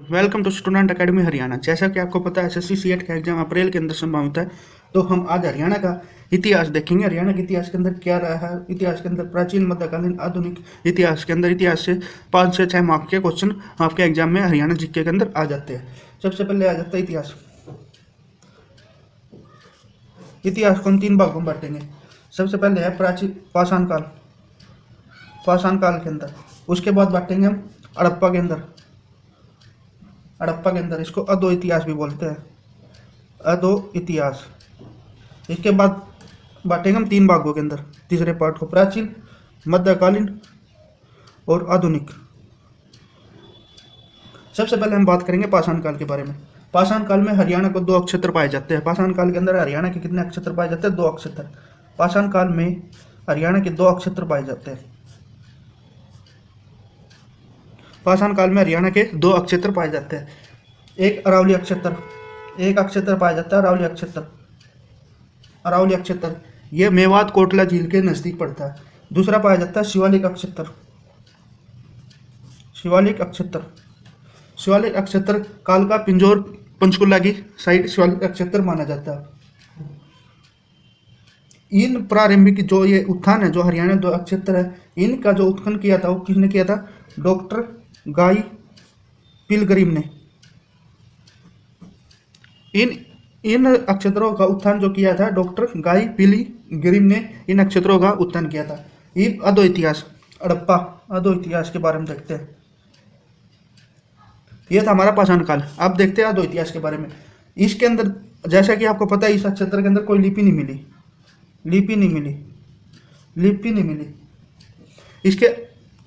Welcome to student academy Haryana. जैसा कि आपको पता है एसएससी सीएट का एग्जाम अप्रैल के अंदर संभावित है, तो हम आज हरियाणा का इतिहास देखेंगे। हरियाणा के इतिहास के अंदर क्या रहा है, इतिहास के अंदर प्राचीन, मध्यकालीन, आधुनिक इतिहास के अंदर इतिहास से 5 से 6 मार्क के क्वेश्चन आपके एग्जाम में हरियाणा जीके के अंदर आ जाते हैं। सबसे पहले आ जाता है इतिहास। इतिहास को हम 3 भागों में बांटेंगे। सबसे पहले है प्राचीन पाषाण काल, पाषाण काल के अंदर। उसके बाद बांटेंगे हम हड़प्पा के अंदर, हड़प्पा के अंदर इसको अधो इतिहास भी बोलते हैं, अधो इतिहास। इसके बाद बांटेंगे हम 3 भागों के अंदर तीसरे पार्ट को, प्राचीन, मध्यकालीन और आधुनिक। सबसे पहले हम बात करेंगे पाषाण काल के बारे में। पाषाण काल में हरियाणा को 2 अक्षेत्र पाए जाते हैं। पाषाण काल के अंदर हरियाणा के कितने अक्षेत्र पाए जाते हैं? 2 अक्षेत्र। पाषाण काल में हरियाणा के 2 अक्षेत्र पाए जाते हैं। पाषाण काल में हरियाणा के 2 अक्षेत्र पाए जाते हैं। एक अरावली अक्षेत्र, एक अक्षेत्र पाया जाता है अरावली अक्षेत्र। अरावली अक्षेत्र ये मेवात कोटला झील के नजदीक पड़ता है। दूसरा पाया जाता है शिवालिक अक्षेत्र। शिवालिक अक्षेत्र, शिवालिक अक्षेत्र कालका, पिंजौर, पंचकुला की साइड शिवालिक अक्षेत्र माना जाता है। इन प्रारंभिक जो ये उत्थान है, जो हरियाणा 2 अक्षेत्र है, इनका जो उत्खनन किया था वो किसने किया था? डॉक्टर गाई पिलग्रिम ने। इन अक्षेत्रों का उत्थान जो किया था डॉक्टर गाई पिलग्रिम ने इन अक्षेत्रों का उत्थान किया था। ये अधो इतिहास, हड़प्पा अधो इतिहास के बारे में देखते हैं। यह था हमारा पाषाण काल। अब देखते हैं अधो इतिहास के बारे में। इसके अंदर जैसा कि आपको पता है, इस अक्षेत्र के अंदर कोई लिपि नहीं मिली, लिपि नहीं मिली, लिपि नहीं मिली। इसके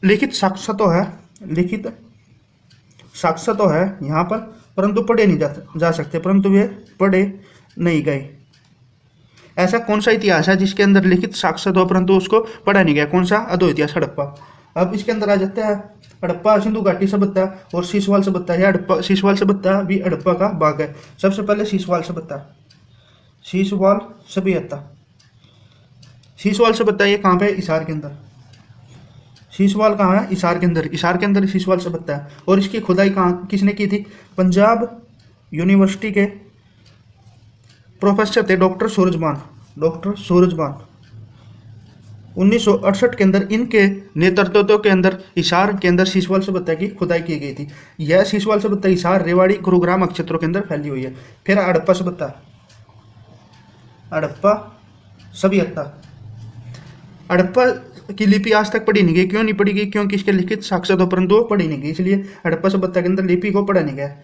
लिखित साक्ष्य तो है, लिखित साक्ष्य तो है यहाँ पर, परंतु पढ़े नहीं जा सकते, परंतु वे पढ़े नहीं गए। ऐसा कौन सा इतिहास है जिसके अंदर लिखित साक्ष्य हो परंतु उसको पढ़ा नहीं गया? कौन सा? अधो इतिहास, हड़प्पा। अब इसके अंदर आ जाता है हड़प्पा सिंधु घाटी सभ्यता और सीसवाल सभ्यता। यह हड़प्पा सीसवाल सभ्यता भी हड़प्पा का भाग है। सबसे पहले सीसवाल सभ्यता, सीसवाल सभ्यता। सीसवाल सभ्यता ये कहाँ पे? हिसार के अंदर। सीसवाल कहाँ है? हिसार के अंदर। हिसार के अंदर सीसवाल सभ्यता है। और इसकी खुदाई कहाँ किसने की थी? पंजाब यूनिवर्सिटी के प्रोफेसर थे डॉक्टर सूरजबान, डॉक्टर सूरजबान। 1968 के अंदर इनके नेतृत्व के अंदर हिसार के अंदर सीसवाल सभ्यता की खुदाई की गई थी। यह सीसवाल सभ्यता हिसार, रेवाड़ी, गुरुग्राम अक्षेत्रों के अंदर फैली हुई है। फिर हड़प्पा सभ्यता, हड़प्पा सभ्यता। हड़प्पा की लिपि आज तक पढ़ी नहीं गई। क्यों नहीं पढ़ी गई? क्योंकि इसके लिखित साक्ष्य तो परंतु वो पढ़ी नहीं गई, इसलिए हड़प्पा सभ्यता के अंदर लिपि को पढ़ा नहीं गया।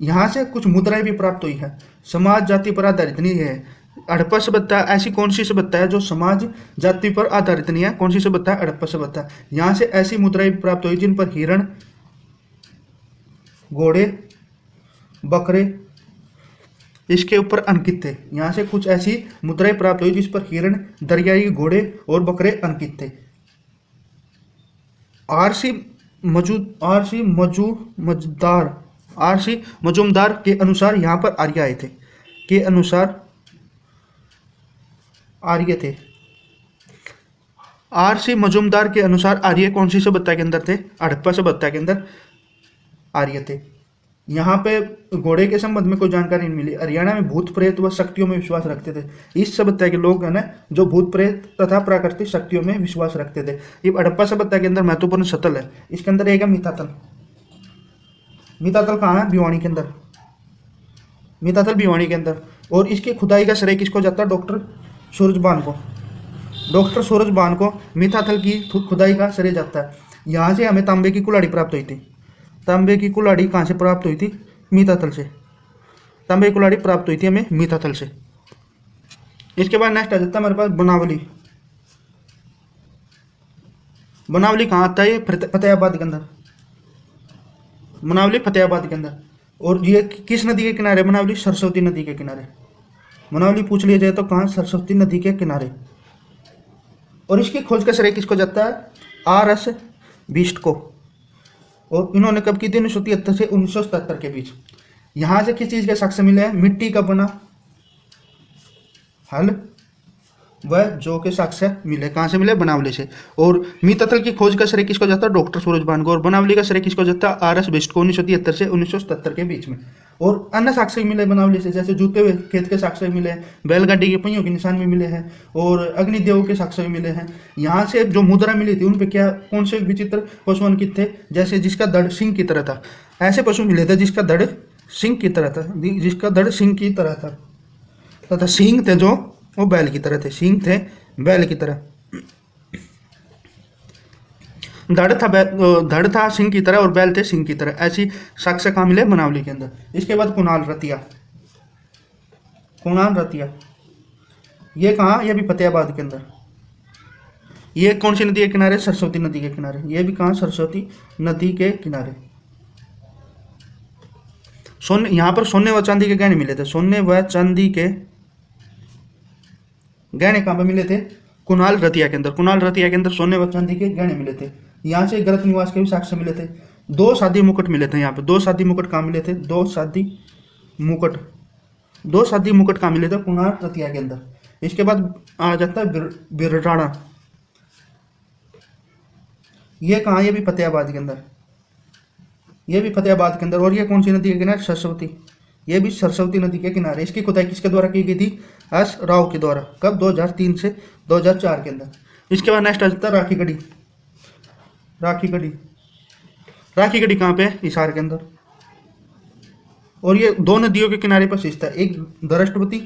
यहाँ से कुछ मुद्राएं भी प्राप्त हुई है। समाज जाति पर आधारित नहीं है। हड़प्पा सभ्यता ऐसी कौन सी सभ्यता है जो समाज जाति पर आधारित नहीं है? कौन सी सभ्यता? हड़प्पा सभ्यता। यहाँ से ऐसी मुद्राएं भी प्राप्त हुई जिन पर हिरण, घोड़े, बकरे इसके ऊपर अंकित थे। यहाँ से कुछ ऐसी मुद्राएं प्राप्त हुई जिस पर हिरण, दरियाई घोड़े और बकरे अंकित थे। आरसी मजूमदार के अनुसार यहाँ पर आर्य आए थे, के अनुसार आर्य थे। आरसी मजूमदार के अनुसार आर्य कौन सी सभ्यता के अंदर थे? हड़प्पा सभ्यता के अंदर आर्य थे। यहाँ पे घोड़े के संबंध में कोई जानकारी नहीं मिली। हरियाणा में भूत प्रेत व शक्तियों में विश्वास रखते थे। इस सभ्यता के लोग है ना जो भूत प्रेत तथा प्राकृतिक शक्तियों में विश्वास रखते थे। ये हड़प्पा सभ्यता के अंदर महत्वपूर्ण स्थल है। इसके अंदर एक है मिताथल। मिताथल कहाँ है? भिवानी के अंदर। मिताथल भिवानी के अंदर। और इसकी खुदाई का श्रेय किसको जाता है? डॉक्टर सूरजबान को। डॉक्टर सूरजबान को मिताथल की खुदाई का श्रेय जाता है। यहाँ से हमें तांबे की कुल्हाड़ी प्राप्त हुई थी। तांबे की कुल्हाड़ी कहाँ से प्राप्त हुई थी? मिताथल से। तांबे की कुल्हाड़ी प्राप्त हुई थी हमें मिताथल से। इसके बाद नेक्स्ट आ जाता है हमारे पास बनावली। बनावली कहाँ आता है? ये फतेहाबाद के अंदर। बनावली फतेहाबाद के अंदर। और ये किस नदी के किनारे? बनावली सरस्वती नदी के किनारे। बनावली पूछ लिया जाए तो कहाँ? सरस्वती नदी के किनारे। और इसकी खोज का श्रेय किसको जाता है? RS बीस्ट को। और इन्होंने कब की थी? 1973 से 1977 के बीच। यहाँ से किस चीज़ के साक्ष्य मिले हैं? मिट्टी का बना हल, वह जो के साक्ष्य मिले, कहाँ से मिले? बनावली से। और मीततल की खोज का श्रेय किसको जाता है? डॉक्टर सूरजभान को। और बनावली का श्रेय किसको जाता है? आर एस बिष्ट को 1973 से 1977 के बीच में। और अन्य साक्ष्य मिले बनावली से, जैसे जूते हुए खेत के साक्ष्य मिले हैं, बैलगाड़ी के पहियों के निशान भी मिले हैं, और अग्निदेव के साक्ष्य भी मिले हैं। यहाँ से जो मुद्रा मिली थी उन पे क्या कौन से विचित्र पशु अंकित थे? जैसे जिसका धड़ सिंह की तरह था, ऐसे पशु मिले थे जिसका धड़ सिंह की तरह था, जिसका धड़ सिंह की तरह था, तथा सिंह थे जो वो बैल की तरह थे, सिंह थे बैल की तरह। धड़ था सिंह की तरह और बैल थे सिंह की तरह। ऐसी साक्ष्य कहाँ मिले? बनावली के अंदर। इसके बाद कुणाल रतिया। कुणाल रतिया ये कहाँ? ये भी फतेहाबाद के अंदर। ये कौन सी नदी के किनारे? सरस्वती नदी के किनारे। ये भी कहाँ? सरस्वती नदी के किनारे। सोने, यहाँ पर सोने व चांदी के गहने मिले थे। सोने व चांदी के गहने कहाँ पे मिले थे? कुणाल रतिया के अंदर। कुणाल रतिया के अंदर सोने व चांदी के गहने मिले थे। यहाँ से गलत निवास के भी साक्ष्य मिले थे। 2 शादी मुकुट मिले थे यहाँ पे। 2 शादी मुकुट कहाँ मिले थे? 2 शादी मुकुट। 2 शादी मुकुट कहाँ मिले थे? कुणाल रतिया के अंदर। इसके बाद आ जाता है बिरराड़ा। ये कहाँ? ये भी फतेहाबाद के अंदर। ये भी फतेहाबाद के अंदर। और ये कौन सी नदी के किनारे? सरस्वती। ये भी सरस्वती नदी के किनारे। इसकी खुदाई किसके द्वारा की गई थी? एस राव के द्वारा। कब? 2003 से 2004 के अंदर। इसके बाद नेक्स्ट आ जाता है राखी गढ़ी। राखी गढ़ी। राखी गढ़ी कहाँ पे है? हिसार के अंदर। और ये 2 नदियों के किनारे पर स्थित है, एक दरष्टवती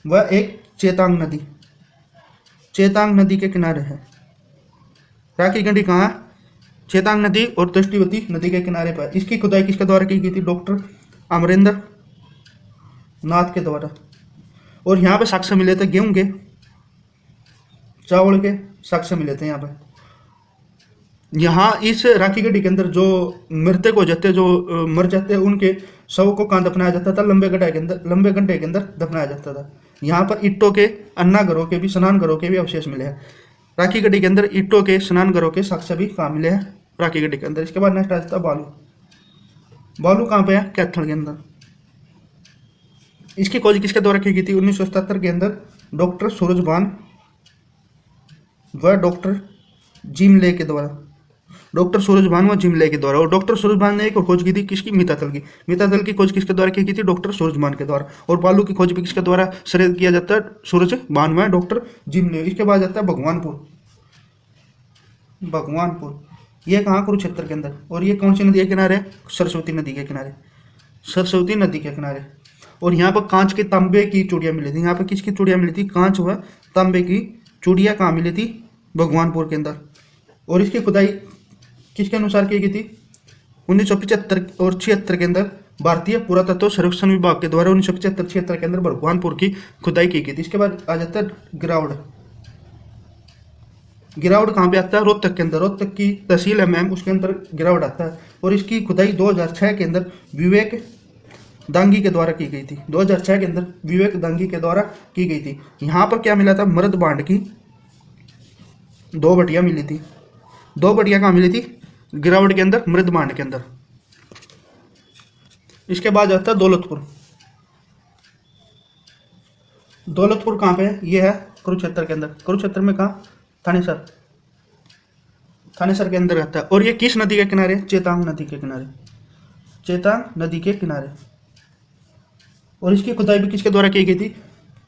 व एक चेतांग नदी। चेतांग नदी के किनारे है राखी गढ़ी। कहाँ? चेतांग नदी और दृष्टिवती नदी के किनारे पर। इसकी खुदाई किसके द्वारा की गई थी? डॉक्टर अमरेंद्र नाथ के द्वारा। और यहाँ पे साक्ष्य मिले थे गेहूं के, चावल के साक्ष्य मिले थे यहाँ पे। यहाँ इस राखी गढ़ी के अंदर जो मृतक हो जाते, जो मर जाते, उनके शव को कहाँ दफनाया जाता था? लंबे गड्ढे के अंदर। लंबे गड्ढे के अंदर दफनाया जाता था। यहाँ पर ईंटों के, अन्ना घरों के भी, स्नान घरों के भी अवशेष मिले हैं राखी गढ़ी के अंदर। ईंटों के, स्नान घरों के साक्ष्य भी कहाँ मिले हैं? राखी गढ़ी के अंदर। इसके बाद नेक्स्ट आ जाता है बालू। बालू कहाँ पे है? कैथल के अंदर। इसकी खोज किसके द्वारा की गई थी? 1977 के अंदर डॉक्टर सूरजभान व डॉक्टर जिमले के द्वारा। डॉक्टर सूरजभान व जिमले के द्वारा। और डॉक्टर सूरजभान ने एक और खोज की थी किसकी? मीतातल की। मीतातल की खोज किसके द्वारा की गई थी? डॉक्टर सूरजभान के द्वारा। और बालू की खोज भी किसके द्वारा श्रेय किया जाता है? सूरजभान व डॉक्टर जिमले। इसके बाद जाता है भगवानपुर। भगवानपुर ये कहाँ? कुरुक्षेत्र के अंदर। और ये कौन सी नदी के किनारे? सरस्वती नदी के किनारे। सरस्वती नदी के किनारे। और यहाँ पर कांच के तांबे की चूड़ियाँ मिली थी। यहाँ पर किसकी चूड़ियाँ मिली थी? कांच व तांबे की चूड़ियाँ कहाँ मिली थी? भगवानपुर के अंदर। और इसकी खुदाई किसके अनुसार की गई थी? 1975 और 76 के अंदर भारतीय पुरातत्व सर्वेक्षण विभाग के द्वारा 1975-76 के अंदर भगवानपुर की खुदाई की गई थी। इसके बाद आ जाता है गिरावड़। गिरावड़ कहाँ पे आता है? रोहतक के अंदर। रोहतक की तहसील है मैम, उसके अंदर गिरावड़ आता है। और इसकी खुदाई 2006 के अंदर विवेक दांगी के द्वारा की गई थी। 2006 के अंदर विवेक दांगी के द्वारा की गई थी। यहाँ पर क्या मिला था? मृद भांड की 2 बटिया मिली थी। 2 बटिया कहाँ मिली थी? गिरावड़ के अंदर, मृद भांड के अंदर। इसके बाद आता है दौलतपुर। दौलतपुर कहाँ पे है? ये है कुरुक्षेत्र के अंदर। कुरुक्षेत्र में कहाँ? थानेसर। थानेसर के अंदर रहता है। और ये किस नदी के किनारे? चेतांग नदी के किनारे। चेतांग नदी के किनारे। और इसकी खुदाई भी किसके द्वारा की गई थी?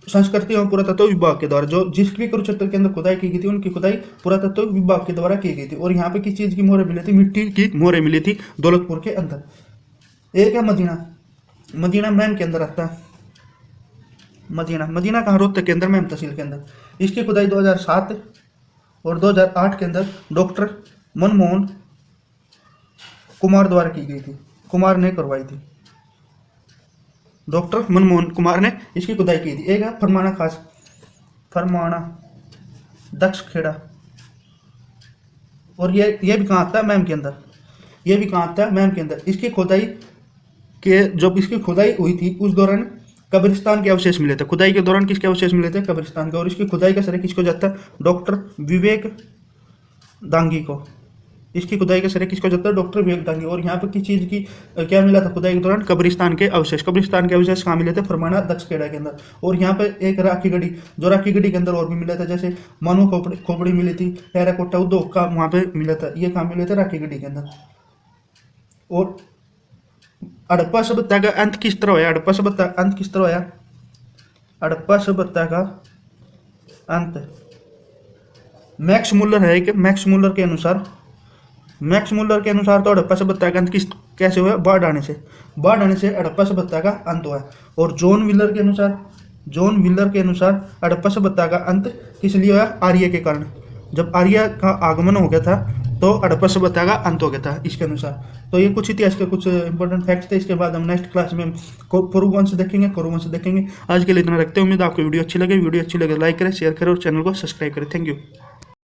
संस्कृति एवं पुरातत्व विभाग के द्वारा। जो जिसकी कुरुक्षेत्र के अंदर खुदाई की गई थी उनकी खुदाई पुरातत्व विभाग के द्वारा की गई थी। और यहाँ पे किस चीज की मोहरें मिली थी? मिट्टी की मोहरें मिली थी दौलतपुर के अंदर। एक है मदीना। मदीना मैम के अंदर आता है। मदीना। मदीना कहाँ? रोहतक के अंदर, मैम तहसील के अंदर। इसकी खुदाई 2007 और 2008 के अंदर डॉक्टर मनमोहन कुमार द्वारा की गई थी। कुमार ने करवाई थी। डॉक्टर मनमोहन कुमार ने इसकी खुदाई की थी। एक है फरमाना खास, फरमाना दक्ष खेड़ा। और ये भी कहाँ आता है? मैम के अंदर। ये भी कहाँ आता है? मैम के अंदर। इसकी खुदाई के, जब इसकी खुदाई हुई थी उस दौरान कब्रिस्तान के अवशेष मिले थे। खुदाई के दौरान किसके अवशेष मिले थे? कब्रिस्तान के। और इसकी खुदाई का श्रेय किसको जाता है? डॉक्टर विवेक दांगी को। इसकी खुदाई के श्रेय किसको जाता है? डॉक्टर विवेक डांगे। और यहाँ पर किस चीज़ की क्या मिला था खुदाई के दौरान? कब्रिस्तान के अवशेष। कब्रिस्तान के अवशेष कहाँ मिले थे? फरमाना दक्षखेड़ा के अंदर। और यहाँ पे एक राखी गढ़ी, जो राखी गढ़ी के अंदर और भी मिला था, जैसे मानव खोपड़ी मिली थी, टेराकोटा उद्योग का वहाँ पे मिला था, ये कहाँ मिले थे? राखी गढ़ी के अंदर। और हड़प्पा सभ्यता का अंत किस तरह होया? हड़प्पा सभ्यता अंत किस तरह होया? हड़प्पा सभ्यता का अंत मैक्स मुलर है कि मैक्स मुलर के अनुसार तो हड़प्पा सभ्यता का अंत कैसे हुआ? बाढ़ आने से हड़प्पा सभ्यता का अंत हुआ। और जॉन मिलर के अनुसार हड़प्पा सभ्यता का अंत किस लिए हुआ? आर्य के कारण। जब आर्य का आगमन हो गया था तो हड़प्पा सभ्यता का अंत हो गया था इसके अनुसार। तो ये कुछ इतिहास के कुछ इंपॉर्टेंट फैक्ट्स थे। इसके बाद हम नेक्स्ट क्लास में कुरुवंश देखेंगे। आज के लिए इतना रखते हैं। उम्मीद आपको वीडियो अच्छी लगे लाइक करें, शेयर करें और चैनल को सब्सक्राइब करें। Thank you.